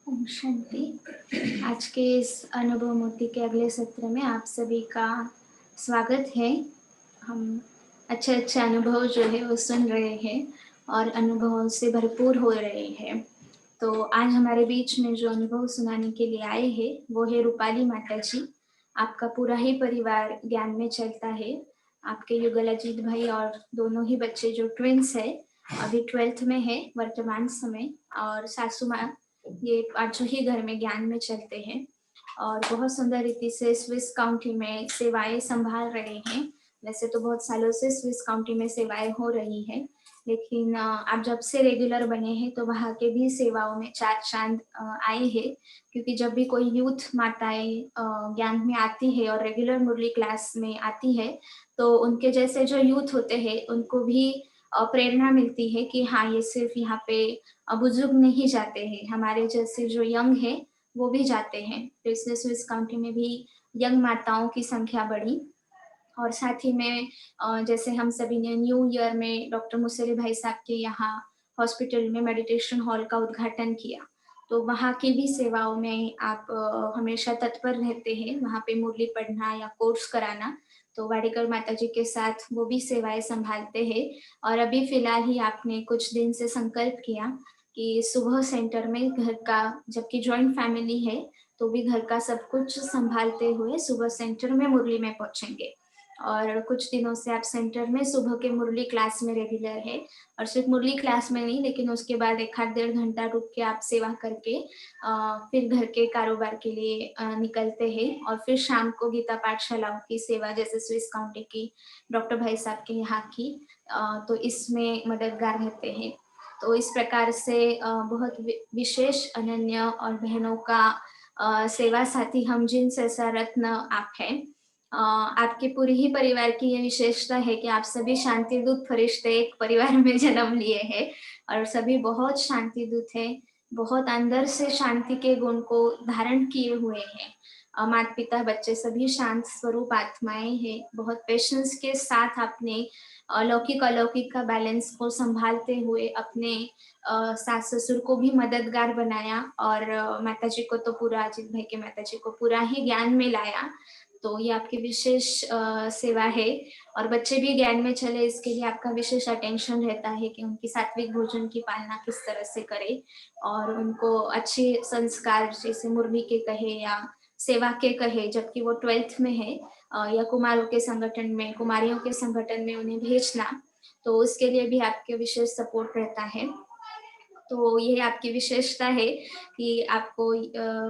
ओम शांति। आज के इस अनुभव मूर्ति के अगले सत्र में आप सभी का स्वागत है। हम अच्छे अच्छे अनुभव जो है वो सुन रहे हैं और अनुभवों से भरपूर हो रहे हैं। तो आज हमारे बीच में जो अनुभव सुनाने के लिए आए हैं वो है रूपाली माता जी। आपका पूरा ही परिवार ज्ञान में चलता है। आपके युगल अजीत भाई और दोनों ही बच्चे जो ट्विंस है अभी 12th में है वर्तमान समय, और सासू माँ ये पांचों ही घर में ज्ञान में चलते हैं और बहुत सुंदर रीति से स्विस काउंटी में सेवाएं संभाल रहे हैं। वैसे तो बहुत सालों से स्विस काउंटी में सेवाएं हो रही है, लेकिन आप जब से रेगुलर बने हैं तो वहाँ के भी सेवाओं में चार चांद आए हैं। क्योंकि जब भी कोई यूथ माताएं ज्ञान में आती है और रेगुलर मुरली क्लास में आती है तो उनके जैसे जो यूथ होते हैं उनको भी प्रेरणा मिलती है कि हाँ, ये सिर्फ यहाँ पे बुजुर्ग नहीं जाते हैं, हमारे जैसे जो यंग है वो भी जाते हैं। तो इसलिए स्विस काउंटी में भी यंग माताओं की संख्या बढ़ी। और साथ ही में जैसे हम सभी ने न्यू ईयर में डॉक्टर मुसेरी भाई साहब के यहाँ हॉस्पिटल में मेडिटेशन हॉल का उद्घाटन किया, तो वहाँ की भी सेवाओं में आप हमेशा तत्पर रहते हैं, वहाँ पे मुरली पढ़ना या कोर्स कराना। तो वाडेकर माता जी के साथ वो भी सेवाएं संभालते हैं। और अभी फिलहाल ही आपने कुछ दिन से संकल्प किया कि सुबह सेंटर में घर का, जबकि जॉइंट फैमिली है तो भी घर का सब कुछ संभालते हुए सुबह सेंटर में मुरली में पहुंचेंगे। और कुछ दिनों से आप सेंटर में सुबह के मुरली क्लास में रेगुलर है, और सिर्फ मुरली क्लास में नहीं लेकिन उसके बाद एक आध डेढ़ घंटा रुक के आप सेवा करके फिर घर के कारोबार के लिए निकलते हैं। और फिर शाम को गीता पाठशालाओं की सेवा जैसे स्विस काउंटी की डॉक्टर भाई साहब के यहाँ की, तो इसमें मददगार रहते हैं। तो इस प्रकार से बहुत विशेष अनन्य और बहनों का सेवा साथी हम जिन ऐसा रत्न आप हैं। आपके पूरे ही परिवार की ये विशेषता है कि आप सभी शांति दूत फरिश्ते एक परिवार में जन्म लिए हैं और सभी बहुत शांति दूत हैं, बहुत अंदर से शांति के गुण को धारण किए हुए हैं। माता पिता बच्चे सभी शांत स्वरूप आत्माएं हैं। बहुत पेशेंस के साथ अपने लौकिक अलौकिक का बैलेंस को संभालते हुए अपने सास ससुर को भी मददगार बनाया, और माता जी को तो पूरा, अजीत भाई के माता जी को पूरा ही ज्ञान में लाया। तो ये आपकी विशेष सेवा है। और बच्चे भी ज्ञान में चले इसके लिए आपका विशेष अटेंशन रहता है कि उनकी सात्विक भोजन की पालना किस तरह से करें और उनको अच्छे संस्कार जैसे मुरली के कहे या सेवा के कहे, जबकि वो 12th में है, या कुमारों के संगठन में, कुमारियों के संगठन में उन्हें भेजना, तो उसके लिए भी आपके विशेष सपोर्ट रहता है। तो ये आपकी विशेषता है कि आपको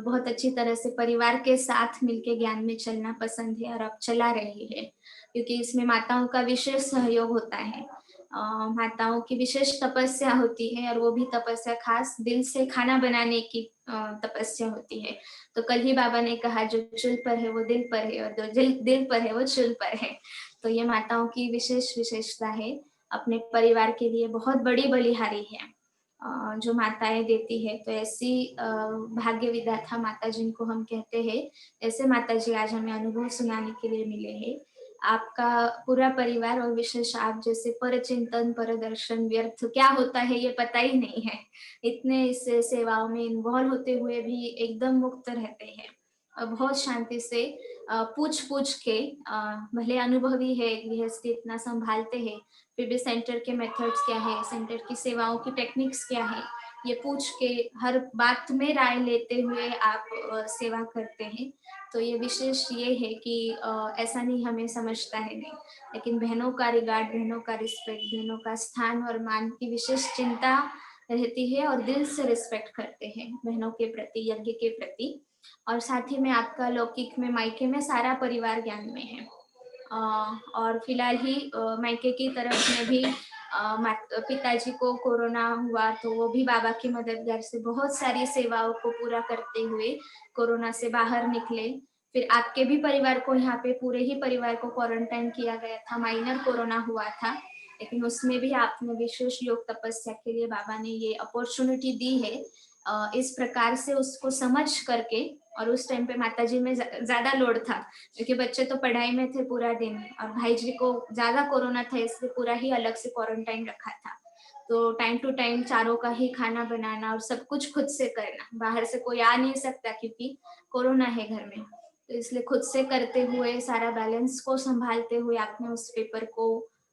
बहुत अच्छी तरह से परिवार के साथ मिलके ज्ञान में चलना पसंद है और आप चला रहे हैं, क्योंकि इसमें माताओं का विशेष सहयोग होता है। माताओं की विशेष तपस्या होती है और वो भी तपस्या खास दिल से खाना बनाने की तपस्या होती है। तो कल ही बाबा ने कहा जो चुल पर है वो दिल पर है और जो दिल पर है वो चुल पर है। तो ये माताओं की विशेष विशेषता है, अपने परिवार के लिए बहुत बड़ी बलिहारी है जो माताएं देती है। तो ऐसी भाग्य विधाता माता जिनको हम कहते हैं, ऐसे माता जी आज हमें अनुभव सुनाने के लिए मिले हैं। आपका पूरा परिवार और विशेष आप जैसे पर चिंतन पर दर्शन व्यर्थ क्या होता है ये पता ही नहीं है, इतने इस सेवाओं में इन्वॉल्व होते हुए भी एकदम मुक्त रहते हैं और बहुत शांति से पूछ पूछ के, भले अनुभवी है गृहस्थी इतना संभालते हैं फिर भी सेंटर के मेथड्स क्या है, सेंटर की सेवाओं की टेक्निक्स क्या है, ये पूछ के हर बात में राय लेते हुए आप सेवा करते हैं। तो ये विशेष ये है कि ऐसा नहीं हमें समझता है नहीं, लेकिन बहनों का रिगार्ड, बहनों का रिस्पेक्ट, बहनों का स्थान और मान की विशेष चिंता रहती है और दिल से रिस्पेक्ट करते हैं बहनों के प्रति, यज्ञ के प्रति। और साथ ही में आपका लौकिक में मायके में सारा परिवार ज्ञान में है। और फिलहाल ही मायके की तरफ में भी पिताजी को कोरोना हुआ तो वो भी बाबा की मददगार से बहुत सारी सेवाओं को पूरा करते हुए कोरोना से बाहर निकले। फिर आपके भी परिवार को, यहाँ पे पूरे ही परिवार को क्वारंटाइन किया गया था, माइनर कोरोना हुआ था, लेकिन उसमें भी आपने विशेष योग तपस्या के लिए बाबा ने ये अपॉर्चुनिटी दी है। इस प्रकार से उसको समझ करके, और उस टाइम पे माताजी में ज्यादा लोड था क्योंकि बच्चे तो पढ़ाई में थे पूरा दिन और भाई जी को ज्यादा कोरोना था इसलिए पूरा ही अलग से क्वारंटाइन रखा था। तो टाइम टू टाइम चारों का ही खाना बनाना और सब कुछ खुद से करना, बाहर से कोई आ नहीं सकता क्योंकि कोरोना है घर में, तो इसलिए खुद से करते हुए सारा बैलेंस को संभालते हुए आपने उस पेपर को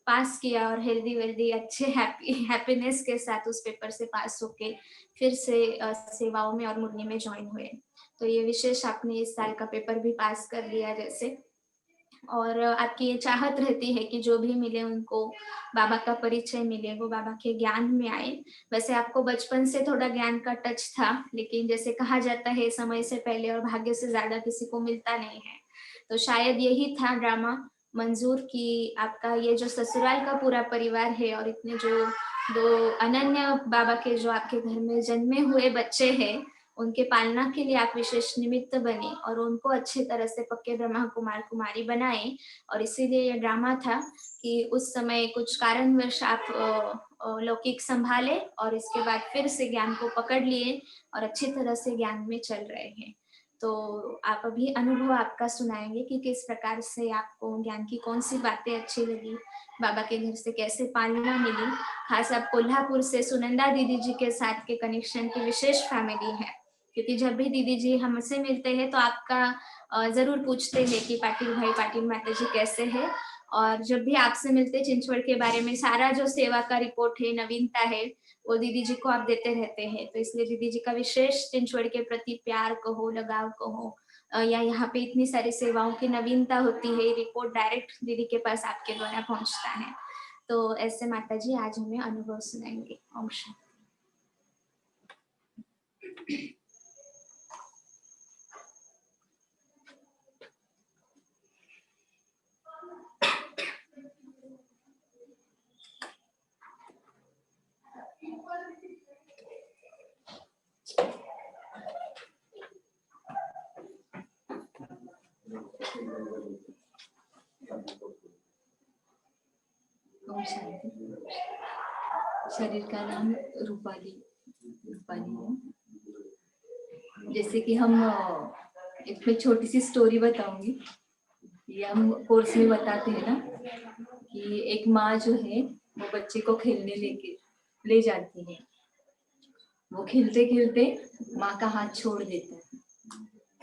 पास किया और हेल्दी वेल्दी अच्छे हैप्पीनेस के साथ उस पेपर से पास होके फिर से सेवाओं में और मुन्नी में ज्वाइन हुए। तो ये विशेष आपने इस साल का पेपर भी पास कर लिया जैसे, और आपकी ये चाहत रहती है कि जो भी मिले उनको बाबा का परिचय मिले, वो बाबा के ज्ञान में आए। वैसे आपको बचपन से थोड़ा ज्ञान का टच था, लेकिन जैसे कहा जाता है समय से पहले और भाग्य से ज्यादा किसी को मिलता नहीं है, तो शायद यही था ड्रामा मंजूर कि आपका ये जो ससुराल का पूरा परिवार है और इतने जो दो अनन्य बाबा के जो आपके घर में जन्मे हुए बच्चे हैं, उनके पालना के लिए आप विशेष निमित्त बने और उनको अच्छे तरह से पक्के ब्रह्मा कुमार कुमारी बनाए। और इसीलिए ये ड्रामा था कि उस समय कुछ कारणवश आप लौकिक संभाले और इसके बाद फिर से ज्ञान को पकड़ लिए और अच्छी तरह से ज्ञान में चल रहे हैं। तो आप अभी अनुभव आपका सुनाएंगे कि किस प्रकार से आपको ज्ञान की कौन सी बातें अच्छी लगी, बाबा के घर से कैसे पालना मिली। खास आप कोल्हापुर से सुनंदा दीदी जी के साथ के कनेक्शन की विशेष फैमिली है, क्योंकि जब भी दीदी जी हमसे मिलते हैं तो आपका जरूर पूछते हैं कि पाटिल भाई पाटिल माता जी कैसे है, और जब भी आपसे मिलते चिंचवड़ के बारे में सारा जो सेवा का रिपोर्ट है, नवीनता है, वो दीदी जी को आप देते रहते हैं। तो इसलिए दीदी जी का विशेष चिंचवड़ के प्रति प्यार कहो, लगाव कहो, या यहाँ पे इतनी सारी सेवाओं की नवीनता होती है, रिपोर्ट डायरेक्ट दीदी के पास आपके द्वारा पहुंचता है। तो ऐसे माता जी आज हमें अनुभव सुनाएंगे। ओम शांति। ओम शांति। शरीर का नाम रूपाली है। जैसे कि हम एक मैं छोटी सी स्टोरी बताऊंगी। ये हम कोर्स में बताते हैं ना कि एक माँ जो है वो बच्चे को खेलने ले जाती है। वो खेलते खेलते माँ का हाथ छोड़ देता है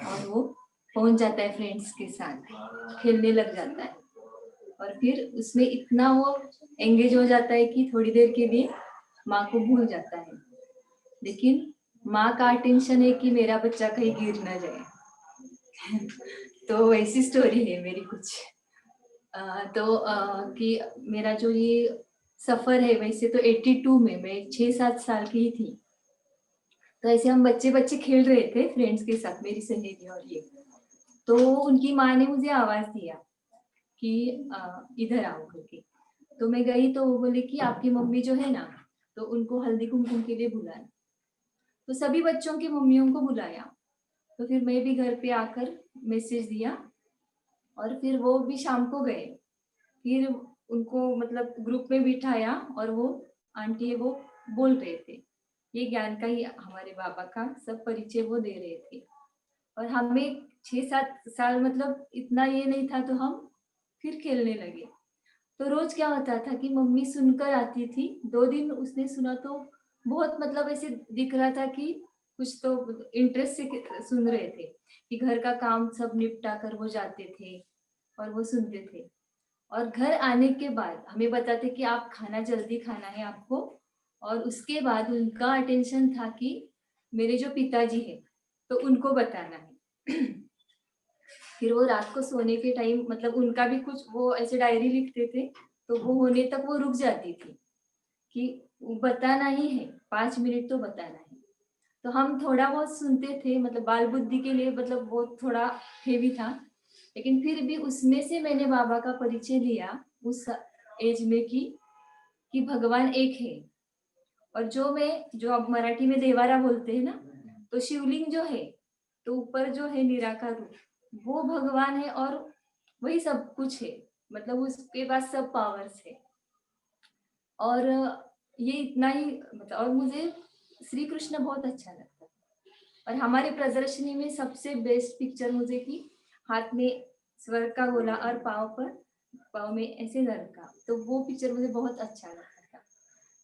और वो पहुंच जाता है फ्रेंड्स के साथ, खेलने लग जाता है। और फिर उसमें इतना वो एंगेज हो जाता है कि थोड़ी देर के लिए माँ को भूल जाता है। लेकिन माँ का टेंशन है कि मेरा बच्चा कहीं गिर ना जाए। तो वैसी स्टोरी है मेरी कुछ। कि मेरा जो ये सफर है, वैसे तो 82 में मैं 6-7 साल की ही थी। तो ऐसे हम बच्चे खेल रहे थे फ्रेंड्स के साथ, मेरी सहेली और ये। तो उनकी माँ ने मुझे आवाज दिया कि इधर आओ करके। तो मैं गई तो वो बोले कि आपकी मम्मी जो है ना, तो उनको हल्दी कुमकुम के लिए बुलाना। तो सभी बच्चों की मम्मियों को बुलाया। तो फिर मैं भी घर पे आकर मैसेज दिया और फिर वो भी शाम को गए। फिर उनको मतलब ग्रुप में बिठाया और वो आंटी है वो बोल रहे थे, ये ज्ञान का ही हमारे बाबा का सब परिचय वो दे रहे थे। और हमें 6-7 साल मतलब इतना ये नहीं था, तो हम फिर खेलने लगे। तो रोज क्या होता था कि मम्मी सुनकर आती थी। 2 दिन उसने सुना तो बहुत मतलब ऐसे दिख रहा था कि कुछ तो इंटरेस्ट से सुन रहे थे, कि घर का काम सब निपटा कर वो जाते थे और वो सुनते थे। और घर आने के बाद हमें बताते कि आप खाना जल्दी खाना है आपको। और उसके बाद उनका अटेंशन था कि मेरे जो पिताजी है तो उनको बताना है। फिर वो रात को सोने के टाइम मतलब उनका भी कुछ वो ऐसे डायरी लिखते थे, तो वो होने तक वो रुक जाती थी कि बताना ही है, 5 मिनट तो बताना है। तो हम थोड़ा बहुत सुनते थे, मतलब बाल बुद्धि के लिए मतलब वो थोड़ा हेवी था। लेकिन फिर भी उसमें से मैंने बाबा का परिचय लिया उस एज में कि भगवान एक है। और जो अब मराठी में देवारा बोलते हैं ना, तो शिवलिंग जो है, तो ऊपर जो है निराकार रूप, वो भगवान है और वही सब कुछ है, मतलब उसके पास सब पावर्स है। और ये इतना ही मतलब, और मुझे श्री कृष्ण बहुत अच्छा लगता है। और हमारे प्रदर्शनी में सबसे बेस्ट पिक्चर मुझे कि हाथ में स्वर्ग का गोला और पाँव में ऐसे नर का, तो वो पिक्चर मुझे बहुत अच्छा लगता था।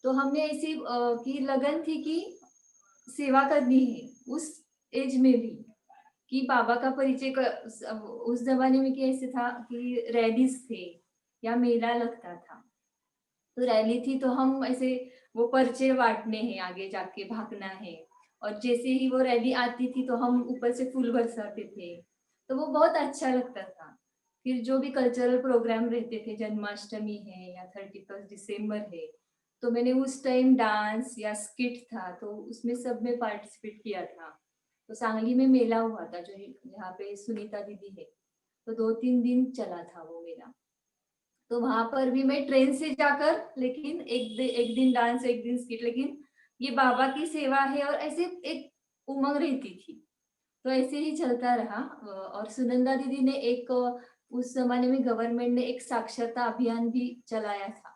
तो हमने ऐसी की लगन थी कि सेवा करनी है उस एज में भी, कि बाबा का परिचय उस जमाने में कैसे था कि रैलीज थे या मेला लगता था, तो रैली थी तो हम ऐसे वो पर्चे बांटने हैं, आगे जाके भागना है, और जैसे ही वो रैली आती थी तो हम ऊपर से फूल बरसाते थे, तो वो बहुत अच्छा लगता था। फिर जो भी कल्चरल प्रोग्राम रहते थे, जन्माष्टमी है या 31 दिसंबर है, तो मैंने उस टाइम डांस या स्किट था तो उसमें सब में पार्टिसिपेट किया था। तो सांगली में मेला हुआ था, जो जहाँ पे सुनीता दीदी है, तो 2-3 दिन चला था वो मेला। तो वहां पर भी मैं ट्रेन से जाकर, लेकिन एक दिन डांस एक दिन स्किट, लेकिन ये बाबा की सेवा है और ऐसे एक उमंग रहती थी, तो ऐसे ही चलता रहा। और सुनंदा दीदी ने एक उस जमाने में गवर्नमेंट ने एक साक्षरता अभियान भी चलाया था,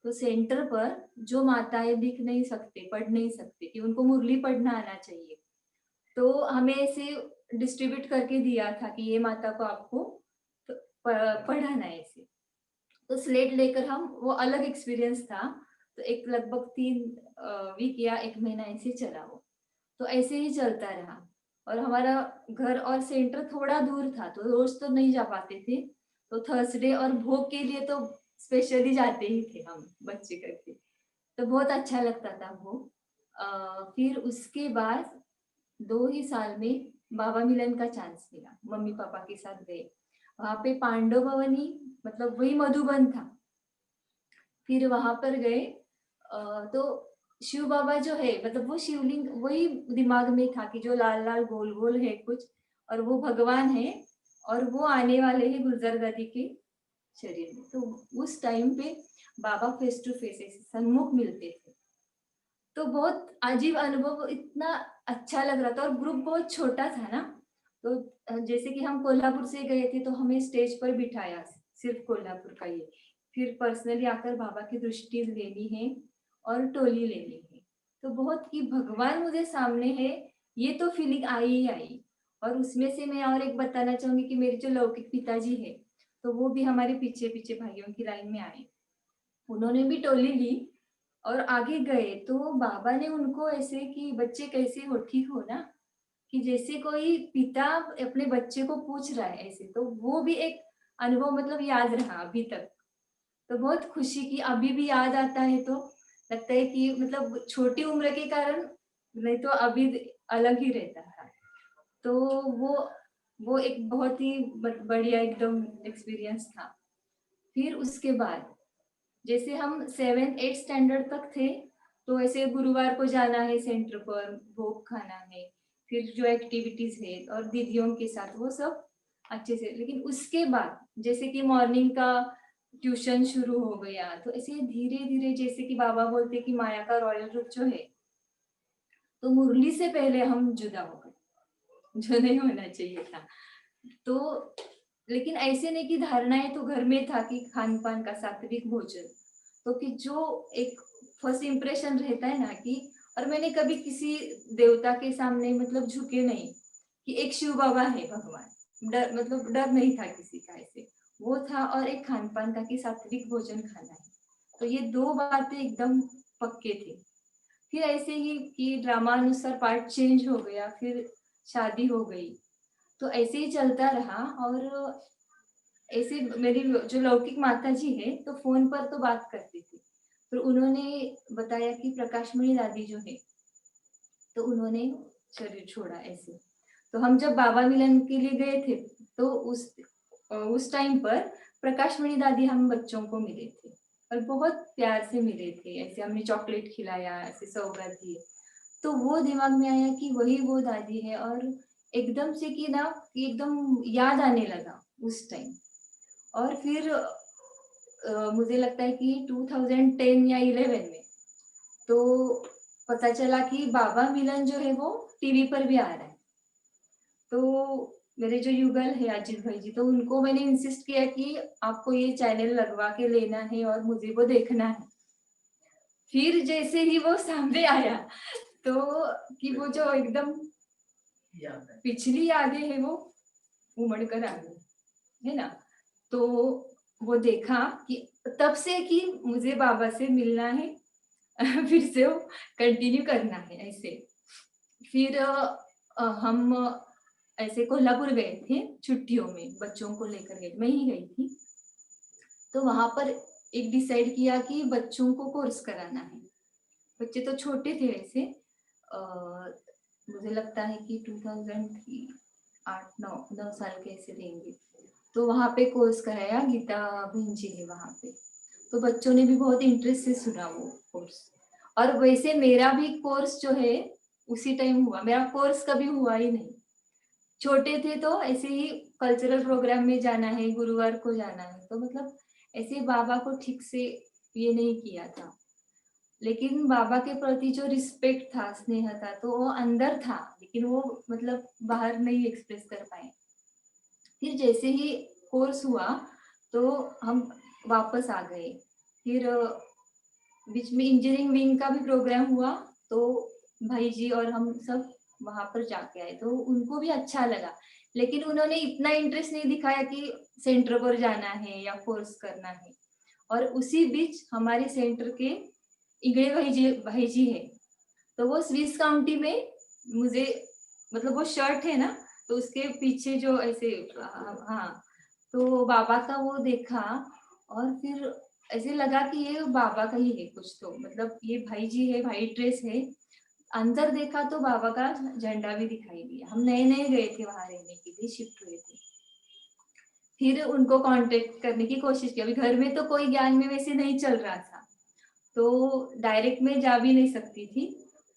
तो सेंटर पर जो माताएं लिख नहीं सकते, पढ़ नहीं सकते, कि उनको मुरली पढ़ना आना चाहिए, तो हमें ऐसे डिस्ट्रीब्यूट करके दिया था कि ये माता को आपको पढ़ाना है ऐसे। तो स्लेट लेकर हम, वो अलग एक्सपीरियंस था। तो एक लगभग 3 वीक या 1 महीना ऐसे चला वो, तो ऐसे ही चलता रहा। और हमारा घर और सेंटर थोड़ा दूर था, तो रोज तो नहीं जा पाते थे, तो थर्सडे और भोग के लिए तो स्पेशली जाते ही थे हम बच्चे करके, तो बहुत अच्छा लगता था वो। फिर उसके बाद 2 ही साल में बाबा मिलन का चांस मिला, मम्मी पापा के साथ गए वहां पे पांडव भवनी, मतलब वही मधुबन था। फिर वहां पर गए, तो शिव बाबा जो है, मतलब वो शिवलिंग वही दिमाग में था कि जो लाल लाल गोल गोल है कुछ, और वो भगवान है, और वो आने वाले हैं गुलजार दादी के शरीर में। तो उस टाइम पे बाबा फेस टू फेस ऐसे सन्मुख मिलते थे, तो बहुत अजीब अनुभव, इतना अच्छा लग रहा था, और ग्रुप बहुत छोटा था ना। तो जैसे कि हम कोल्हापुर से गए थे, तो हमें स्टेज पर बिठाया, सिर्फ कोल्हापुर का ये, फिर पर्सनली आकर बाबा की दृष्टि लेनी है और टोली लेनी है, तो बहुत कि भगवान मुझे सामने है, ये तो फीलिंग आई ही आई। और उसमें से मैं और एक बताना चाहूंगी कि मेरे जो लौकिक पिताजी है, तो वो भी हमारे पीछे पीछे भाइयों की लाइन में आए, उन्होंने भी टोली ली और आगे गए, तो बाबा ने उनको ऐसे कि बच्चे कैसे हो, ठीक हो ना, कि जैसे कोई पिता अपने बच्चे को पूछ रहा है ऐसे, तो वो भी एक अनुभव मतलब याद रहा अभी तक। तो बहुत खुशी की, अभी भी याद आता है तो लगता है कि मतलब छोटी उम्र के कारण, नहीं तो अभी अलग ही रहता था। तो वो एक बहुत ही बढ़िया एकदम एक्सपीरियंस था। फिर उसके बाद जैसे हम 7-8 स्टैंडर्ड तक थे, तो ऐसे गुरुवार को जाना है सेंटर पर, भोग खाना है, फिर जो एक्टिविटीज है और दीदियों के साथ वो सब अच्छे से। लेकिन उसके बाद जैसे कि मॉर्निंग का ट्यूशन शुरू हो गया, तो ऐसे धीरे धीरे, जैसे कि बाबा बोलते कि माया का रॉयल रूप जो है, तो मुरली से पहले हम जुदा हो गए, जो नहीं होना चाहिए था। तो लेकिन ऐसे नहीं कि धारणाएं तो घर में था कि खान पान का सात्विक भोजन, तो कि जो एक फर्स्ट इम्प्रेशन रहता है ना कि, और मैंने कभी किसी देवता के सामने मतलब झुके नहीं, कि एक शिव बाबा है भगवान, डर मतलब डर नहीं था किसी का ऐसे, वो था, और एक खान पान का कि सात्विक भोजन खाना है, तो ये 2 बातें एकदम पक्के थे। फिर ऐसे ही कि ड्रामा अनुसार पार्ट चेंज हो गया, फिर शादी हो गई, तो ऐसे ही चलता रहा। और ऐसे मेरी जो लौकिक माता जी है, तो फोन पर तो बात करती थी, तो उन्होंने बताया कि प्रकाशमणि दादी जो है, तो उन्होंने शरीर छोड़ा ऐसे। तो हम जब बाबा मिलन के लिए गए थे, तो उस टाइम पर प्रकाशमणि दादी हम बच्चों को मिले थे, और बहुत प्यार से मिले थे, ऐसे हमने चॉकलेट खिलाया, ऐसे सौगात दिए, तो वो दिमाग में आया कि वही वो दादी है। और एकदम से कि ना, कि एकदम याद आने लगा उस टाइम। और फिर मुझे लगता है कि 2010 या 11 में तो पता चला कि बाबा मिलन जो है वो टीवी पर भी आ रहा है। तो मेरे जो युगल है अजीत भाई जी, तो उनको मैंने इंसिस्ट किया कि आपको ये चैनल लगवा के लेना है और मुझे वो देखना है। फिर जैसे ही वो सामने आया, तो कि वो जो एकदम पिछली यादें है वो उमड़ कर आ गई, है ना। तो वो देखा कि तब से कि मुझे बाबा से मिलना है, फिर से वो कंटिन्यू करना है ऐसे। फिर हम ऐसे कोल्हापुर गए थे छुट्टियों में, बच्चों को लेकर गए, मैं ही गई थी। तो वहां पर एक डिसाइड किया कि बच्चों को कोर्स कराना है। बच्चे तो छोटे थे वैसे, मुझे लगता है कि 2003, 8 9 9 साल के ऐसे रहेंगे। तो वहाँ पे कोर्स कराया, गीता बहन जी ने वहाँ पे। तो बच्चों ने भी बहुत इंटरेस्ट से सुना वो कोर्स। और वैसे मेरा भी कोर्स जो है उसी टाइम हुआ, मेरा कोर्स कभी हुआ ही नहीं। छोटे थे तो ऐसे ही कल्चरल प्रोग्राम में जाना है, गुरुवार को जाना है, तो मतलब ऐसे बाबा को ठीक से ये नहीं किया था। लेकिन बाबा के प्रति जो रिस्पेक्ट था, स्नेह था, तो वो अंदर था, लेकिन वो मतलब बाहर नहीं एक्सप्रेस कर पाए। फिर जैसे ही कोर्स हुआ तो हम वापस आ गए। फिर बीच में इंजीनियरिंग विंग का भी प्रोग्राम हुआ, तो भाई जी और हम सब वहां पर जाके आए, तो उनको भी अच्छा लगा। लेकिन उन्होंने इतना इंटरेस्ट नहीं दिखाया कि सेंटर पर जाना है या कोर्स करना है। और उसी बीच हमारे सेंटर के इगड़े भाई जी है, तो वो स्विस काउंटी में मुझे, मतलब वो शर्ट है ना, तो उसके पीछे जो ऐसे, हाँ, तो बाबा का वो देखा। और फिर ऐसे लगा कि ये बाबा का ही है कुछ, तो मतलब ये भाई जी है, वाइट ड्रेस है। अंदर देखा तो बाबा का झंडा भी दिखाई दिया। हम नए नए गए थे वहां रहने के लिए, शिफ्ट हुए थे। फिर उनको कांटेक्ट करने की कोशिश की। अभी घर में तो कोई ज्ञान में वैसे नहीं चल रहा था, तो डायरेक्ट में जा भी नहीं सकती थी।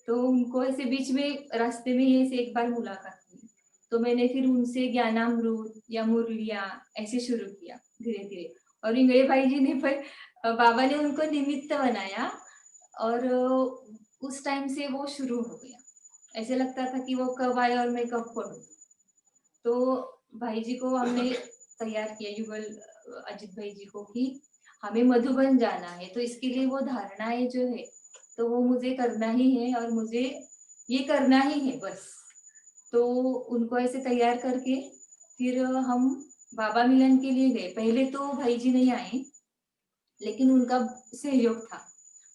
तो उनको ऐसे बीच में रास्ते में ये से एक बार मुलाकात हुई, तो मैंने फिर उनसे ज्ञानामृत या मुरलिया ऐसे शुरू किया धीरे धीरे। और इंगड़े भाई जी ने फिर बाबा ने उनको निमित्त बनाया, और उस टाइम से वो शुरू हो गया। ऐसे लगता था कि वो कब आए और मैं कब पढ़ूं। तो भाई जी को हमने तैयार किया, युगल अजित भाई जी को, कि हमें मधुबन जाना है, तो इसके लिए वो धारणाएं जो है तो वो मुझे करना ही है, और मुझे ये करना ही है बस। तो उनको ऐसे तैयार करके फिर हम बाबा मिलन के लिए गए। पहले तो भाई जी नहीं आए, लेकिन उनका सहयोग था।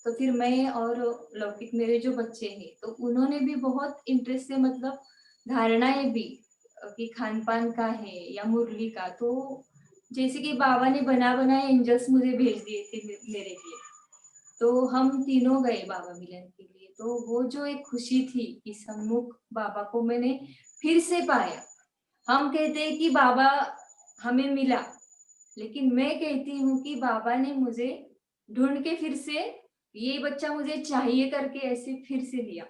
तो फिर मैं और लौकिक, मेरे जो बच्चे हैं, तो उन्होंने भी बहुत इंटरेस्ट से, मतलब धारणाएं भी कि खान पान का है या मुरली का, तो जैसे कि बाबा ने बना बनाए एंजल्स मुझे भेज दिए थे मेरे लिए। तो हम तीनों गए बाबा मिलन के लिए। तो वो जो एक खुशी थी कि सम्मुख बाबा को मैंने फिर से पाया। हम कहते हैं कि बाबा हमें मिला, लेकिन मैं कहती हूँ कि बाबा ने मुझे ढूंढ के फिर से, ये बच्चा मुझे चाहिए करके ऐसे फिर से लिया।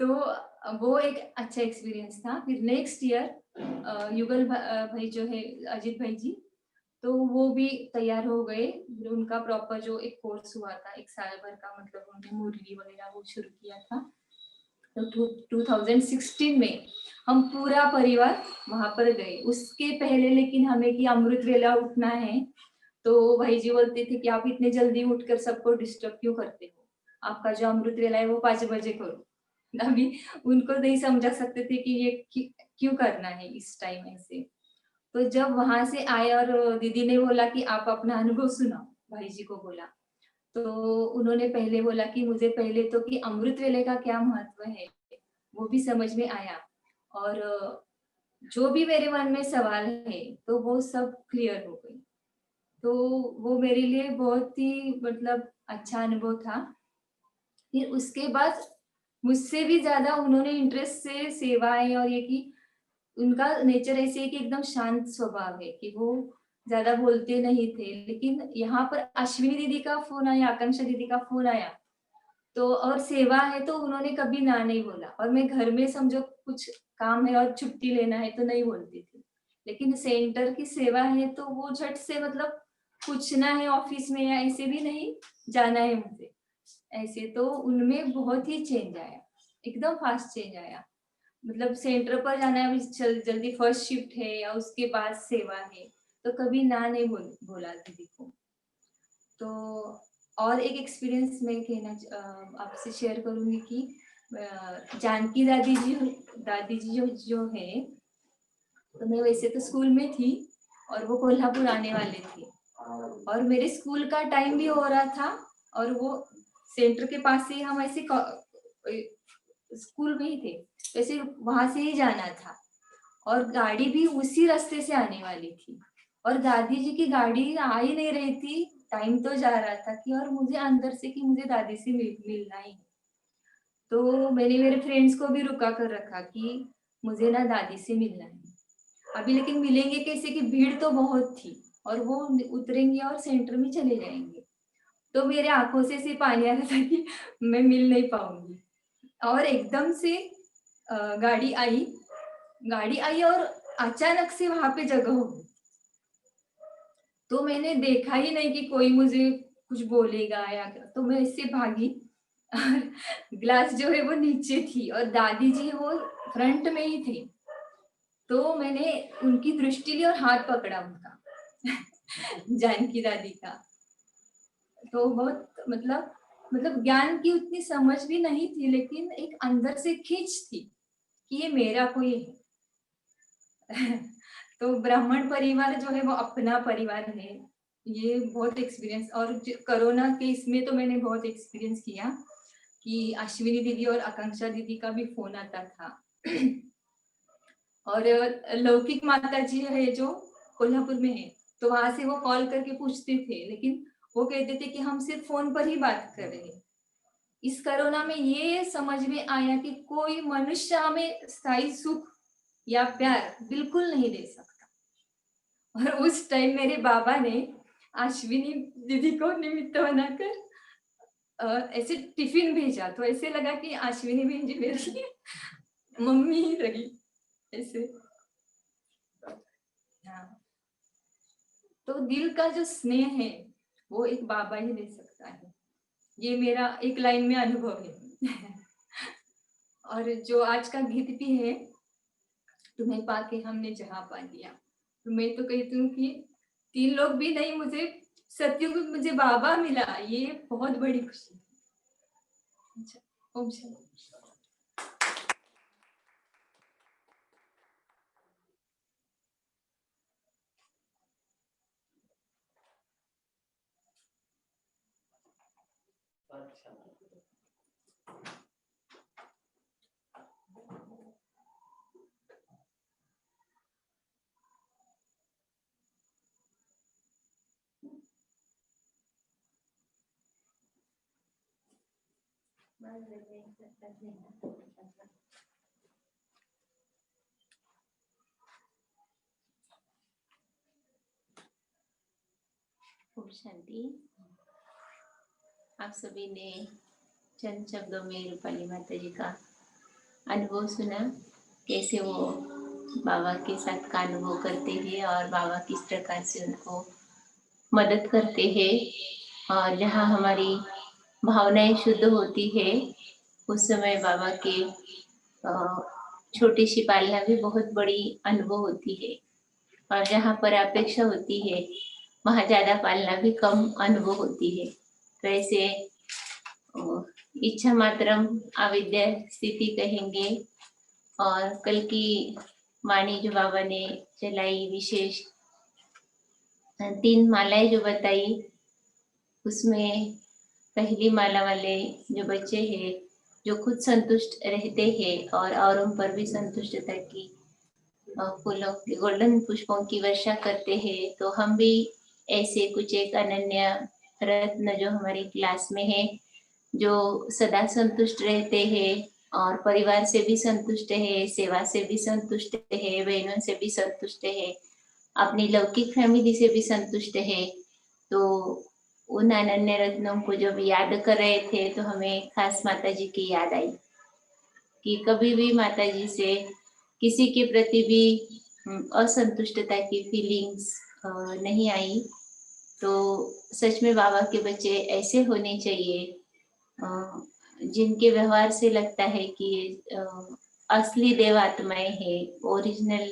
तो वो एक अच्छा एक्सपीरियंस था। फिर नेक्स्ट ईयर युगल भाई जो है, अजित भाई जी, तो वो भी तैयार हो गए। उनका प्रॉपर जो एक कोर्स हुआ था 1 साल भर का, मतलब उन्होंने मुरली वगैरह वो शुरू किया था। तो 2016 में हम पूरा परिवार वहां पर गए। उसके पहले लेकिन हमें कि अमृत वेला उठना है, तो भाई जी बोलते थे कि आप इतने जल्दी उठकर सबको डिस्टर्ब क्यों करते हो, आपका जो अमृत वेला है वो 5 बजे करो। अभी उनको नहीं समझा सकते थे कि ये क्यों करना है इस टाइम ऐसे। तो जब वहां से आए और दीदी ने बोला कि आप अपना अनुभव सुनाओ, भाई जी को बोला, तो उन्होंने पहले बोला कि मुझे पहले तो कि अमृत वेले का क्या महत्व है वो भी समझ में आया, और जो भी मेरे मन में सवाल है तो वो सब क्लियर हो गई। तो वो मेरे लिए बहुत ही मतलब अच्छा अनुभव था। फिर उसके बाद मुझसे भी ज्यादा उन्होंने इंटरेस्ट से सेवाएं, और ये कि उनका नेचर ऐसे है कि एकदम शांत स्वभाव है, कि वो ज्यादा बोलते नहीं थे। लेकिन यहाँ पर अश्विनी दीदी का फोन आया, आकांक्षा दीदी का फोन आया, तो और सेवा है तो उन्होंने कभी ना नहीं बोला। और मैं घर में समझो कुछ काम है और छुट्टी लेना है तो नहीं बोलती थी, लेकिन सेंटर की सेवा है तो वो झट से, मतलब पूछना है ऑफिस में या ऐसे भी नहीं जाना है मुझे ऐसे। तो उनमें बहुत ही चेंज आया, एकदम फास्ट चेंज आया। मतलब सेंटर पर जाना है, जल्दी फर्स्ट शिफ्ट है या उसके बाद सेवा है, तो कभी ना नहीं बोला दीदी को। तो और एक एक्सपीरियंस मैं कहना आपसे शेयर करूंगी कि जानकी दादी जी जो है, तो मैं वैसे तो स्कूल में थी और वो कोल्हापुर आने वाले थे, और मेरे स्कूल का टाइम भी हो रहा था, और वो सेंटर के पास से हम ऐसे स्कूल में ही थे, वैसे वहां से ही जाना था और गाड़ी भी उसी रास्ते से आने वाली थी और दादी जी की गाड़ी आ ही नहीं रही थी। टाइम तो जा रहा था कि और मुझे अंदर से कि मुझे दादी से मिलना ही है। तो मैंने मेरे फ्रेंड्स को भी रुका कर रखा कि मुझे ना दादी से मिलना है अभी, लेकिन मिलेंगे कैसे कि भीड़ तो बहुत थी और वो उतरेंगे और सेंटर में चले जाएंगे। तो मेरे आंखों से सिर्फ पानी आ रहा था कि मैं मिल नहीं पाऊंगी। और एकदम से गाड़ी आई और अचानक से वहां पे जगह हो गई। तो मैंने देखा ही नहीं कि कोई मुझे कुछ बोलेगा या क्या, तो मैं इससे भागी और ग्लास जो है वो नीचे थी और दादी जी वो फ्रंट में ही थे। तो मैंने उनकी दृष्टि ली और हाथ पकड़ा उनका जानकी दादी का। तो बहुत मतलब ज्ञान की उतनी समझ भी नहीं थी, लेकिन एक अंदर से खींच थी कि ये मेरा कोई है। तो ब्राह्मण परिवार जो है वो अपना परिवार है। ये बहुत एक्सपीरियंस, और कोरोना के इसमें तो मैंने बहुत एक्सपीरियंस किया कि अश्विनी दीदी और आकांक्षा दीदी का भी फोन आता था। और लौकिक माता जी है जो कोल्हापुर में है, तो वहां से वो कॉल करके पूछते थे, लेकिन वो कहते थे कि हम सिर्फ फोन पर ही बात कर रहे हैं। इस कोरोना में ये समझ में आया कि कोई मनुष्य हमें स्थायी सुख या प्यार बिल्कुल नहीं दे सकता। और उस टाइम मेरे बाबा ने अश्विनी दीदी को निमित्त बनाकर ऐसे टिफिन भेजा, तो ऐसे लगा कि अश्विनी बहन जी मेरे लिए मम्मी ही रही ऐसे। हाँ, तो दिल का जो स्नेह है वो एक बाबा ही दे सकता है। ये मेरा एक लाइन में अनुभव है। और जो आज का गीत भी है, तुम्हें पाके हमने जहां पा लिया, तो मैं तो कहती हूँ कि 3 लोग भी नहीं, मुझे सत्युग में मुझे बाबा मिला, ये बहुत बड़ी खुशी है। अच्छा, ओम शांति। ओम शांति। आप सभी ने चंद शब्दों में रूपाली माता जी का अनुभव सुना, कैसे वो बाबा के साथ का अनुभव करते हैं और बाबा किस प्रकार से उनको मदद करते हैं। और जहाँ हमारी भावनाएं शुद्ध होती है उस समय बाबा के छोटी सी पालना भी बहुत बड़ी अनुभव होती है, और जहाँ पर अपेक्षा होती है वहाँ ज्यादा पालना भी कम अनुभव होती है। तो ऐसे इच्छा मात्रम अविद्या स्थिति कहेंगे। और कल की वाणी जो बाबा ने चलाई, विशेष 3 मालाएं जो बताई, उसमें पहली माला वाले जो बच्चे हैं जो खुद संतुष्ट रहते हैं और औरों पर भी संतुष्टता की फूलों के गोल्डन पुष्पों की वर्षा करते हैं, तो हम भी ऐसे कुछ एक अनन्य रत्न जो हमारी क्लास में है, जो सदा संतुष्ट रहते हैं और परिवार से भी संतुष्ट है, सेवा से भी संतुष्ट है, बहनों से भी संतुष्ट है, अपनी लौकिक फैमिली से भी संतुष्ट है। तो उन अनन्य रत्नों को जब याद कर रहे थे तो हमें खास माता जी की याद आई कि कभी भी माता जी से किसी के प्रति भी असंतुष्टता की फीलिंग्स नहीं आई। तो सच में बाबा के बच्चे ऐसे होने चाहिए जिनके व्यवहार से लगता है कि ये असली देव आत्माएं हैं, ओरिजिनल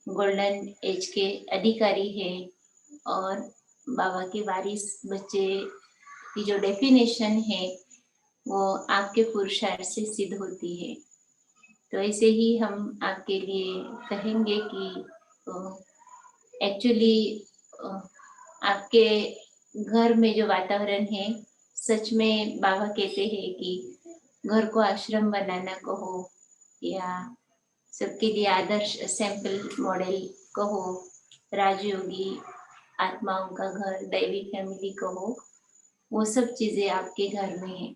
गोल्डन एज के अधिकारी है। और बाबा के वारिस बच्चे की जो डेफिनेशन है वो आपके पुरुषार्थ से सिद्ध होती है। तो ऐसे ही हम आपके लिए कहेंगे कि एक्चुअली आपके घर में जो वातावरण है सच में बाबा कहते हैं कि घर को आश्रम बनाना कहो या सबके लिए आदर्श सैंपल मॉडल कहो, राजयोगी आत्माओं का घर, दैवी फैमिली कहो, वो सब चीजें आपके घर में है।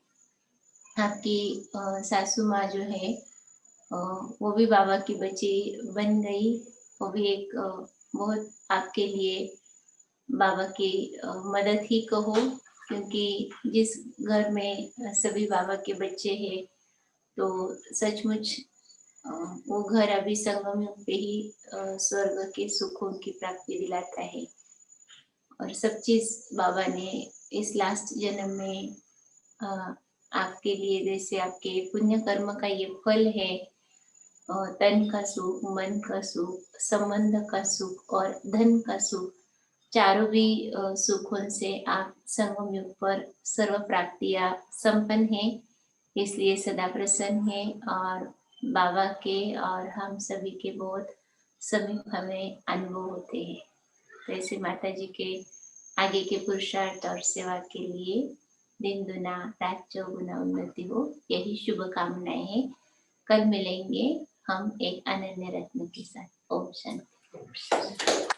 आपकी सासू माँ जो है वो भी बाबा की बच्ची बन गई। वो भी एक बहुत आपके लिए बाबा की मदद ही कहो, क्योंकि जिस घर में सभी बाबा के बच्चे हैं तो सचमुच वो घर अभी संगम युग पे ही स्वर्ग के सुखों की प्राप्ति दिलाता है। और सब चीज बाबा ने इस लास्ट जन्म में आपके लिए, जैसे आपके पुण्य कर्म का ये फल है, तन का सुख, मन का सुख, संबंध का सुख और धन का सुख, चारों भी सुखों से आप संगम युग पर सर्व प्राप्तियां संपन्न है, इसलिए सदा प्रसन्न है और बाबा के और हम सभी के बहुत समीप हमें अनुभव होते हैं। तो ऐसे माता जी के आगे के पुरुषार्थ और सेवा के लिए दिन दुना रात चौगुना उन्नति हो, यही शुभकामनाएं हैं। कल मिलेंगे हम एक अनन्य रत्न के साथ। ओम शांति।